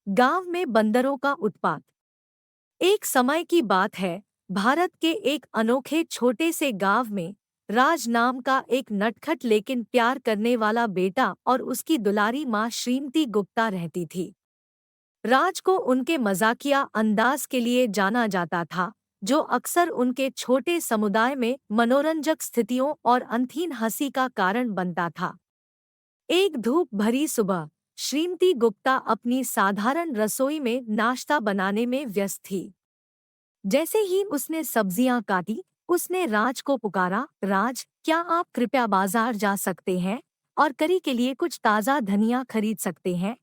गांव में बंदरों का उत्पात। एक समय की बात है, भारत के एक अनोखे छोटे से गांव में राज नाम का एक नटखट लेकिन प्यार करने वाला बेटा और उसकी दुलारी माँ श्रीमती गुप्ता रहती थी। राज को उनके मजाकिया अंदाज के लिए जाना जाता था, जो अक्सर उनके छोटे समुदाय में मनोरंजक स्थितियों और अनथीन हंसी का कारण बनता था। एक धूप भरी सुबह श्रीमती गुप्ता अपनी साधारण रसोई में नाश्ता बनाने में व्यस्त थी। जैसे ही उसने सब्जियां काटी, उसने राज को पुकारा, राज, क्या आप कृपया बाजार जा सकते हैं और करी के लिए कुछ ताज़ा धनिया खरीद सकते हैं?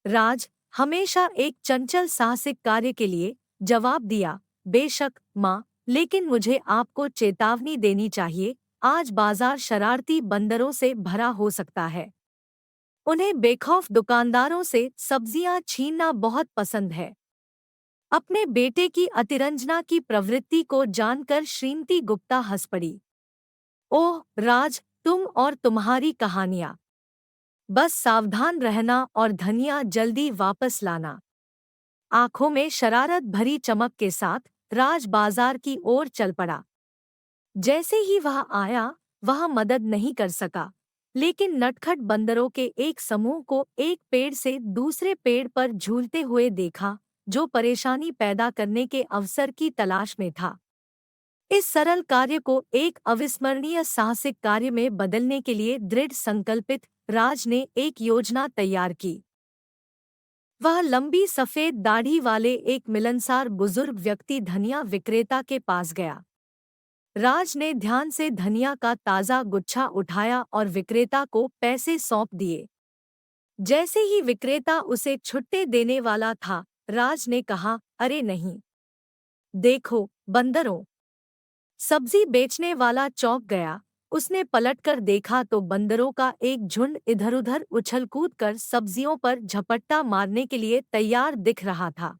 राज, हमेशा एक चंचल साहसिक कार्य के लिए, जवाब दिया, बेशक माँ, लेकिन मुझे आपको चेतावनी देनी चाहिए, आज बाजार शरारती बंदरों से भरा हो सकता है। उन्हें बेखौफ दुकानदारों से सब्जियां छीनना बहुत पसंद है। अपने बेटे की अतिरंजना की प्रवृत्ति को जानकर श्रीमती गुप्ता हंस पड़ी। ओह राज, तुम और तुम्हारी कहानियां। बस सावधान रहना और धनिया जल्दी वापस लाना। आंखों में शरारत भरी चमक के साथ राज बाजार की ओर चल पड़ा। जैसे ही वह आया, वह मदद नहीं कर सका, लेकिन नटखट बंदरों के एक समूह को एक पेड़ से दूसरे पेड़ पर झूलते हुए देखा, जो परेशानी पैदा करने के अवसर की तलाश में था। इस सरल कार्य को एक अविस्मरणीय साहसिक कार्य में बदलने के लिए दृढ़ संकल्पित राज ने एक योजना तैयार की। वह लंबी सफेद दाढ़ी वाले एक मिलनसार बुजुर्ग व्यक्ति धनिया विक्रेता के पास गया। राज ने ध्यान से धनिया का ताज़ा गुच्छा उठाया और विक्रेता को पैसे सौंप दिए। जैसे ही विक्रेता उसे छुट्टे देने वाला था, राज ने कहा, अरे नहीं, देखो बंदरों। सब्जी बेचने वाला चौंक गया। उसने पलटकर देखा तो बंदरों का एक झुंड इधर-उधर उछल-कूद कर सब्जियों पर झपट्टा मारने के लिए तैयार दिख रहा था।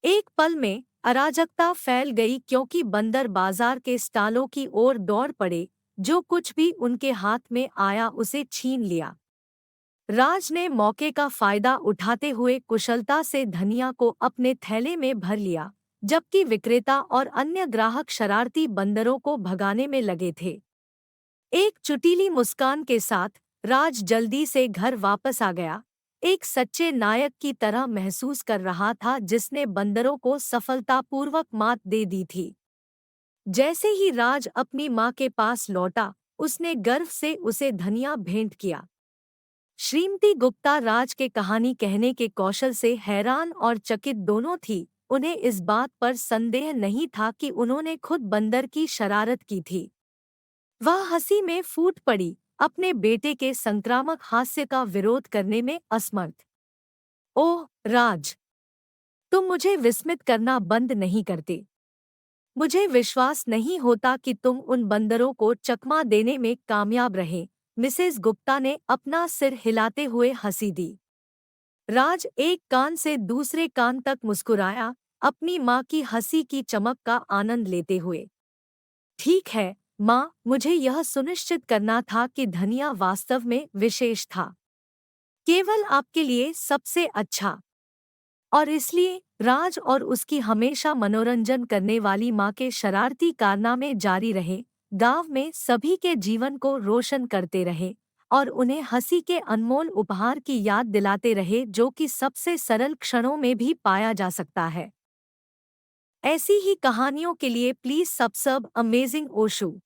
एक पल में अराजकता फैल गई, क्योंकि बंदर बाजार के स्टालों की ओर दौड़ पड़े, जो कुछ भी उनके हाथ में आया उसे छीन लिया। राज ने मौके का फायदा उठाते हुए कुशलता से धनिया को अपने थैले में भर लिया, जबकि विक्रेता और अन्य ग्राहक शरारती बंदरों को भगाने में लगे थे। एक चुटीली मुस्कान के साथ राज जल्दी से घर वापस आ गया, एक सच्चे नायक की तरह महसूस कर रहा था जिसने बंदरों को सफलतापूर्वक मात दे दी थी। जैसे ही राज अपनी माँ के पास लौटा, उसने गर्व से उसे धनिया भेंट किया। श्रीमती गुप्ता राज के कहानी कहने के कौशल से हैरान और चकित दोनों थी। उन्हें इस बात पर संदेह नहीं था कि उन्होंने खुद बंदर की शरारत की थी। वह हंसी में फूट पड़ी, अपने बेटे के संक्रामक हास्य का विरोध करने में असमर्थ। ओह राज, तुम मुझे विस्मित करना बंद नहीं करते। मुझे विश्वास नहीं होता कि तुम उन बंदरों को चकमा देने में कामयाब रहे। मिसेस गुप्ता ने अपना सिर हिलाते हुए हंसी दी। राज एक कान से दूसरे कान तक मुस्कुराया, अपनी माँ की हंसी की चमक का आनंद लेते हुए। ठीक है माँ, मुझे यह सुनिश्चित करना था कि धनिया वास्तव में विशेष था, केवल आपके लिए सबसे अच्छा। और इसलिए राज और उसकी हमेशा मनोरंजन करने वाली माँ के शरारती कारनामे जारी रहे, गांव में सभी के जीवन को रोशन करते रहे और उन्हें हंसी के अनमोल उपहार की याद दिलाते रहे, जो कि सबसे सरल क्षणों में भी पाया जा सकता है। ऐसी ही कहानियों के लिए प्लीज सब्सक्राइब अमेजिंग ओशो।